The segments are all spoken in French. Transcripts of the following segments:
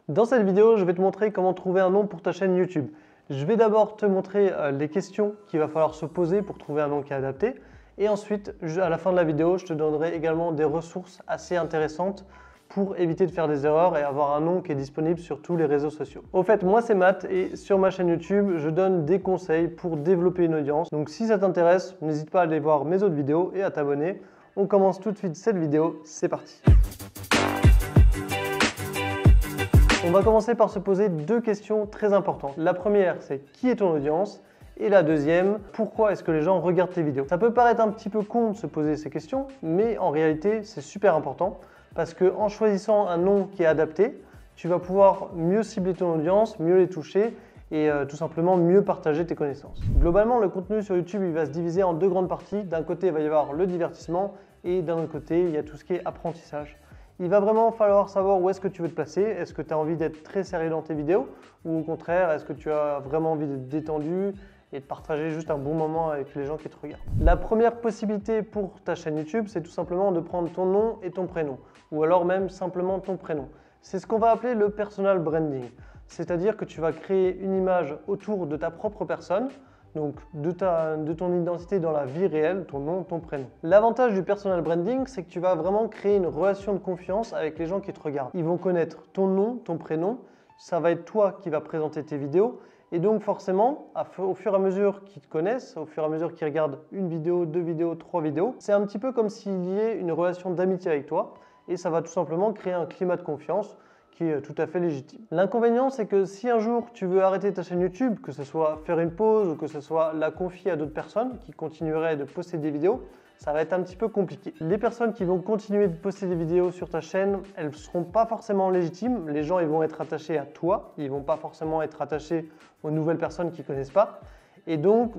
Dans cette vidéo, je vais te montrer comment trouver un nom pour ta chaîne YouTube. Je vais d'abord te montrer les questions qu'il va falloir se poser pour trouver un nom qui est adapté. Et ensuite, à la fin de la vidéo, je te donnerai également des ressources assez intéressantes pour éviter de faire des erreurs et avoir un nom qui est disponible sur tous les réseaux sociaux. Au fait, moi c'est Matt et sur ma chaîne YouTube, je donne des conseils pour développer une audience. Donc si ça t'intéresse, n'hésite pas à aller voir mes autres vidéos et à t'abonner. On commence tout de suite cette vidéo, c'est parti. On va commencer par se poser deux questions très importantes. La première, c'est qui est ton audience? Et la deuxième, pourquoi est-ce que les gens regardent tes vidéos? Ça peut paraître un petit peu con de se poser ces questions, mais en réalité, c'est super important parce qu'en choisissant un nom qui est adapté, tu vas pouvoir mieux cibler ton audience, mieux les toucher et tout simplement mieux partager tes connaissances. Globalement, le contenu sur YouTube, il va se diviser en deux grandes parties. D'un côté, il va y avoir le divertissement et d'un autre côté, il y a tout ce qui est apprentissage. Il va vraiment falloir savoir où est-ce que tu veux te placer. Est-ce que tu as envie d'être très sérieux dans tes vidéos ou au contraire, est-ce que tu as vraiment envie d'être détendu et de partager juste un bon moment avec les gens qui te regardent. La première possibilité pour ta chaîne YouTube, c'est tout simplement de prendre ton nom et ton prénom ou alors même simplement ton prénom. C'est ce qu'on va appeler le personal branding. C'est-à-dire que tu vas créer une image autour de ta propre personne, donc de ton identité dans la vie réelle, ton nom, ton prénom. L'avantage du personal branding, c'est que tu vas vraiment créer une relation de confiance avec les gens qui te regardent. Ils vont connaître ton nom, ton prénom, ça va être toi qui vas présenter tes vidéos et donc forcément, au fur et à mesure qu'ils te connaissent, au fur et à mesure qu'ils regardent une vidéo, deux vidéos, trois vidéos, c'est un petit peu comme s'il y ait une relation d'amitié avec toi et ça va tout simplement créer un climat de confiance qui est tout à fait légitime. L'inconvénient, c'est que si un jour tu veux arrêter ta chaîne YouTube, que ce soit faire une pause ou que ce soit la confier à d'autres personnes qui continueraient de poster des vidéos, ça va être un petit peu compliqué. Les personnes qui vont continuer de poster des vidéos sur ta chaîne, elles ne seront pas forcément légitimes. Les gens, ils vont être attachés à toi, ils ne vont pas forcément être attachés aux nouvelles personnes qui ne connaissent pas. Et donc,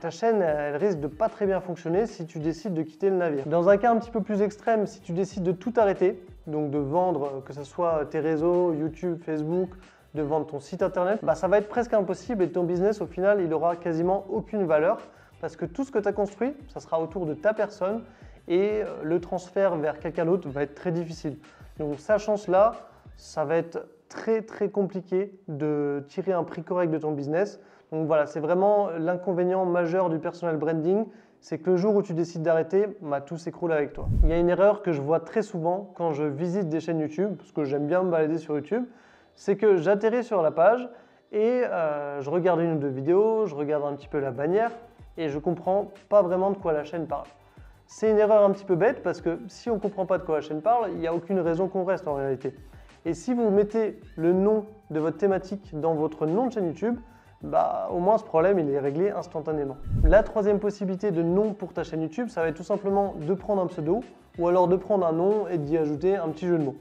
ta chaîne, elle risque de pas très bien fonctionner si tu décides de quitter le navire. Dans un cas un petit peu plus extrême, si tu décides de tout arrêter, donc de vendre, que ce soit tes réseaux, YouTube, Facebook, de vendre ton site internet, ça va être presque impossible et ton business, au final, il aura quasiment aucune valeur parce que tout ce que tu as construit, ça sera autour de ta personne et le transfert vers quelqu'un d'autre va être très difficile. Donc, sachant cela, ça va être très compliqué de tirer un prix correct de ton business. Donc voilà, c'est vraiment l'inconvénient majeur du personal branding, c'est que le jour où tu décides d'arrêter, tout s'écroule avec toi. Il y a une erreur que je vois très souvent quand je visite des chaînes YouTube, parce que j'aime bien me balader sur YouTube, c'est que j'atterris sur la page et je regarde une ou deux vidéos, je regarde un petit peu la bannière et je ne comprends pas vraiment de quoi la chaîne parle. C'est une erreur un petit peu bête parce que si on ne comprend pas de quoi la chaîne parle, il n'y a aucune raison qu'on reste en réalité. Et si vous mettez le nom de votre thématique dans votre nom de chaîne YouTube, au moins ce problème il est réglé instantanément. La troisième possibilité de nom pour ta chaîne YouTube, ça va être tout simplement de prendre un pseudo ou alors de prendre un nom et d'y ajouter un petit jeu de mots.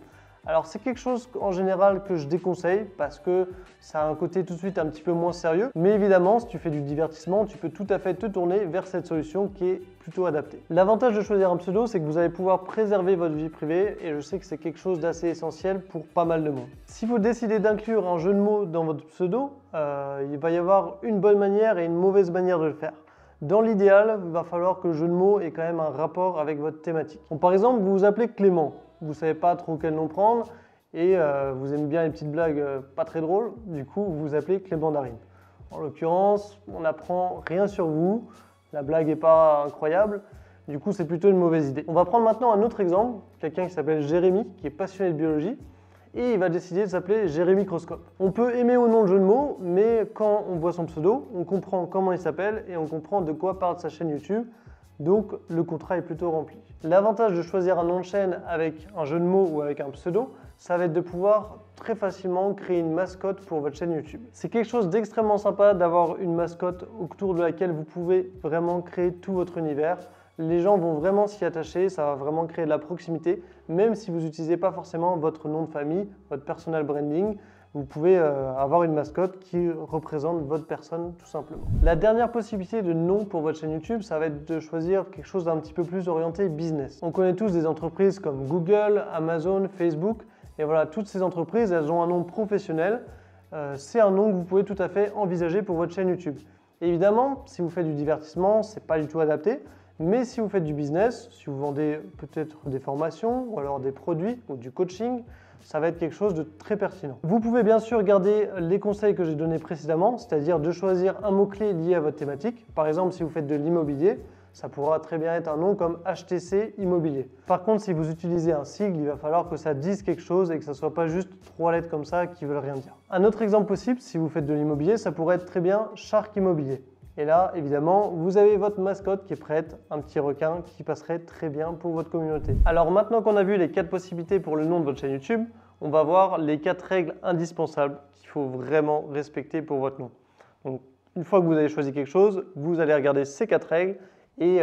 Alors c'est quelque chose en général que je déconseille parce que ça a un côté tout de suite un petit peu moins sérieux. Mais évidemment, si tu fais du divertissement, tu peux tout à fait te tourner vers cette solution qui est plutôt adaptée. L'avantage de choisir un pseudo, c'est que vous allez pouvoir préserver votre vie privée et je sais que c'est quelque chose d'assez essentiel pour pas mal de monde. Si vous décidez d'inclure un jeu de mots dans votre pseudo, il va y avoir une bonne manière et une mauvaise manière de le faire. Dans l'idéal, il va falloir que le jeu de mots ait quand même un rapport avec votre thématique. Donc, par exemple, vous vous appelez Clément. Vous ne savez pas trop quel nom prendre et vous aimez bien les petites blagues pas très drôles, du coup vous vous appelez Clément Darine. En l'occurrence, on n'apprend rien sur vous, la blague n'est pas incroyable, du coup c'est plutôt une mauvaise idée. On va prendre maintenant un autre exemple, quelqu'un qui s'appelle Jérémy, qui est passionné de biologie, et il va décider de s'appeler Jérémy Microscope. On peut aimer ou non le jeu de mots, mais quand on voit son pseudo, on comprend comment il s'appelle et on comprend de quoi parle sa chaîne YouTube. Donc le contrat est plutôt rempli. L'avantage de choisir un nom de chaîne avec un jeu de mots ou avec un pseudo, ça va être de pouvoir très facilement créer une mascotte pour votre chaîne YouTube. C'est quelque chose d'extrêmement sympa d'avoir une mascotte autour de laquelle vous pouvez vraiment créer tout votre univers. Les gens vont vraiment s'y attacher, ça va vraiment créer de la proximité, même si vous n'utilisez pas forcément votre nom de famille, votre personal branding. Vous pouvez avoir une mascotte qui représente votre personne tout simplement. La dernière possibilité de nom pour votre chaîne YouTube, ça va être de choisir quelque chose d'un petit peu plus orienté business. On connaît tous des entreprises comme Google, Amazon, Facebook. Et voilà, toutes ces entreprises, elles ont un nom professionnel. C'est un nom que vous pouvez tout à fait envisager pour votre chaîne YouTube. Et évidemment, si vous faites du divertissement, ce n'est pas du tout adapté. Mais si vous faites du business, si vous vendez peut-être des formations ou alors des produits ou du coaching, ça va être quelque chose de très pertinent. Vous pouvez bien sûr garder les conseils que j'ai donnés précédemment, c'est-à-dire de choisir un mot-clé lié à votre thématique. Par exemple, si vous faites de l'immobilier, ça pourra très bien être un nom comme HTC Immobilier. Par contre, si vous utilisez un sigle, il va falloir que ça dise quelque chose et que ça ne soit pas juste 3 lettres comme ça qui ne veulent rien dire. Un autre exemple possible, si vous faites de l'immobilier, ça pourrait être très bien Shark Immobilier. Et là, évidemment, vous avez votre mascotte qui est prête, un petit requin qui passerait très bien pour votre communauté. Alors maintenant qu'on a vu les 4 possibilités pour le nom de votre chaîne YouTube, on va voir les 4 règles indispensables qu'il faut vraiment respecter pour votre nom. Donc, une fois que vous avez choisi quelque chose, vous allez regarder ces 4 règles et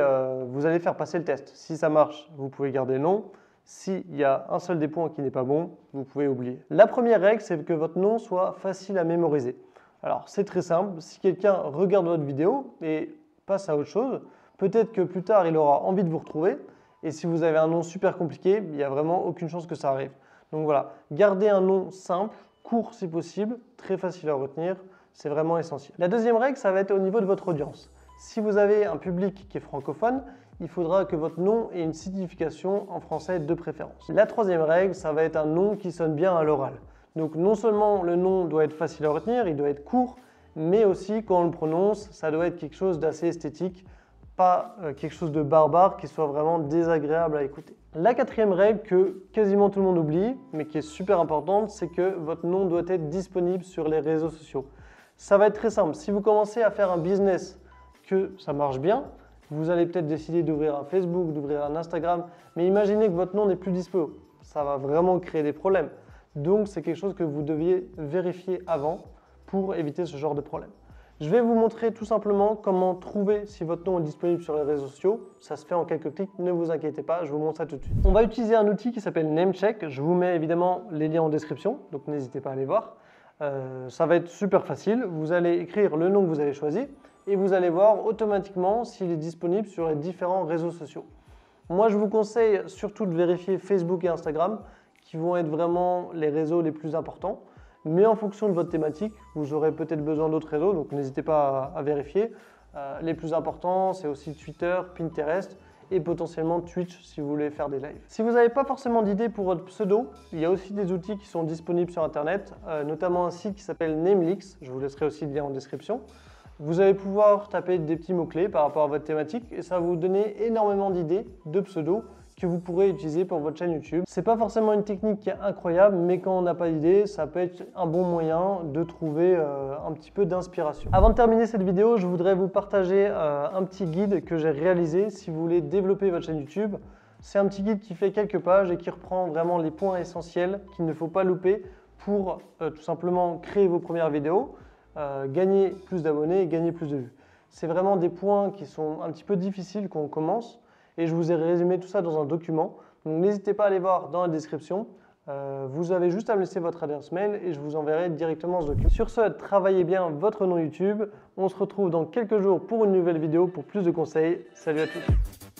vous allez faire passer le test. Si ça marche, vous pouvez garder le nom. S'il y a un seul des points qui n'est pas bon, vous pouvez oublier. La première règle, c'est que votre nom soit facile à mémoriser. Alors, c'est très simple. Si quelqu'un regarde votre vidéo et passe à autre chose, peut-être que plus tard, il aura envie de vous retrouver. Et si vous avez un nom super compliqué, il n'y a vraiment aucune chance que ça arrive. Donc voilà, gardez un nom simple, court si possible, très facile à retenir. C'est vraiment essentiel. La deuxième règle, ça va être au niveau de votre audience. Si vous avez un public qui est francophone, il faudra que votre nom ait une signification en français de préférence. La troisième règle, ça va être un nom qui sonne bien à l'oral. Donc non seulement le nom doit être facile à retenir, il doit être court, mais aussi quand on le prononce, ça doit être quelque chose d'assez esthétique, pas quelque chose de barbare qui soit vraiment désagréable à écouter. La quatrième règle que quasiment tout le monde oublie, mais qui est super importante, c'est que votre nom doit être disponible sur les réseaux sociaux. Ça va être très simple. Si vous commencez à faire un business que ça marche bien, vous allez peut-être décider d'ouvrir un Facebook, d'ouvrir un Instagram, mais imaginez que votre nom n'est plus dispo. Ça va vraiment créer des problèmes. Donc, c'est quelque chose que vous deviez vérifier avant pour éviter ce genre de problème. Je vais vous montrer tout simplement comment trouver si votre nom est disponible sur les réseaux sociaux. Ça se fait en quelques clics, ne vous inquiétez pas, je vous montre ça tout de suite. On va utiliser un outil qui s'appelle Namecheck. Je vous mets évidemment les liens en description, donc n'hésitez pas à aller voir. Ça va être super facile. Vous allez écrire le nom que vous avez choisi et vous allez voir automatiquement s'il est disponible sur les différents réseaux sociaux. Moi, je vous conseille surtout de vérifier Facebook et Instagram qui vont être vraiment les réseaux les plus importants. Mais en fonction de votre thématique, vous aurez peut-être besoin d'autres réseaux, donc n'hésitez pas à vérifier. Les plus importants, c'est aussi Twitter, Pinterest et potentiellement Twitch si vous voulez faire des lives. Si vous n'avez pas forcément d'idée pour votre pseudo, il y a aussi des outils qui sont disponibles sur Internet, notamment un site qui s'appelle Namelix. Je vous laisserai aussi le lien en description. Vous allez pouvoir taper des petits mots-clés par rapport à votre thématique et ça va vous donner énormément d'idées de pseudos que vous pourrez utiliser pour votre chaîne YouTube. C'est pas forcément une technique qui est incroyable, mais quand on n'a pas d'idée, ça peut être un bon moyen de trouver un petit peu d'inspiration. Avant de terminer cette vidéo, je voudrais vous partager un petit guide que j'ai réalisé si vous voulez développer votre chaîne YouTube. C'est un petit guide qui fait quelques pages et qui reprend vraiment les points essentiels qu'il ne faut pas louper pour tout simplement créer vos premières vidéos, gagner plus d'abonnés et gagner plus de vues. C'est vraiment des points qui sont un petit peu difficiles quand on commence. Et je vous ai résumé tout ça dans un document. Donc n'hésitez pas à aller voir dans la description. Vous avez juste à me laisser votre adresse mail et je vous enverrai directement ce document. Sur ce, travaillez bien votre nom YouTube. On se retrouve dans quelques jours pour une nouvelle vidéo pour plus de conseils. Salut à tous.